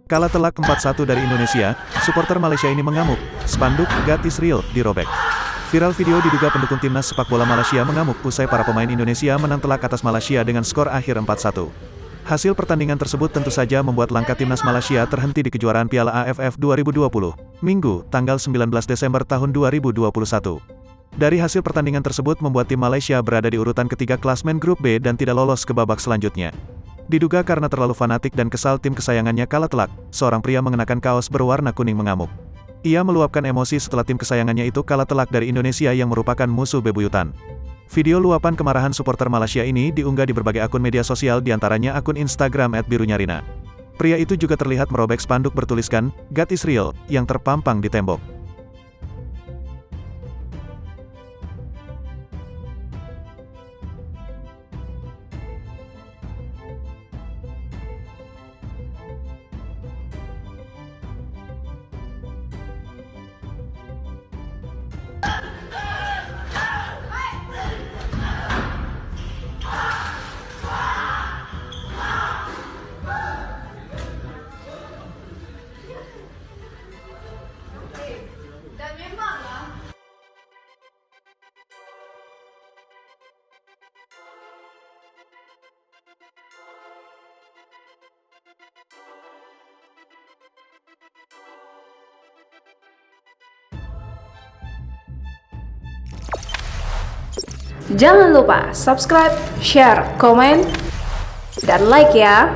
Kalah telak 4-1 dari Indonesia, supporter Malaysia ini mengamuk, spanduk "God is real" dirobek. Viral video diduga pendukung timnas sepak bola Malaysia mengamuk usai para pemain Indonesia menang telak atas Malaysia dengan skor akhir 4-1. Hasil pertandingan tersebut tentu saja membuat langkah timnas Malaysia terhenti di kejuaraan Piala AFF 2020, Minggu, tanggal 19 Desember tahun 2021. Dari hasil pertandingan tersebut membuat tim Malaysia berada di urutan ketiga klasmen grup B dan tidak lolos ke babak selanjutnya. Diduga karena terlalu fanatik dan kesal tim kesayangannya kalah telak, seorang pria mengenakan kaos berwarna kuning mengamuk. Ia meluapkan emosi setelah tim kesayangannya itu kalah telak dari Indonesia yang merupakan musuh bebuyutan. Video luapan kemarahan supporter Malaysia ini diunggah di berbagai akun media sosial diantaranya akun Instagram @birunyarina. Pria itu juga terlihat merobek spanduk bertuliskan, "God is real", yang terpampang di tembok. Dan memanglah Jangan lupa subscribe, share, komen, dan like ya.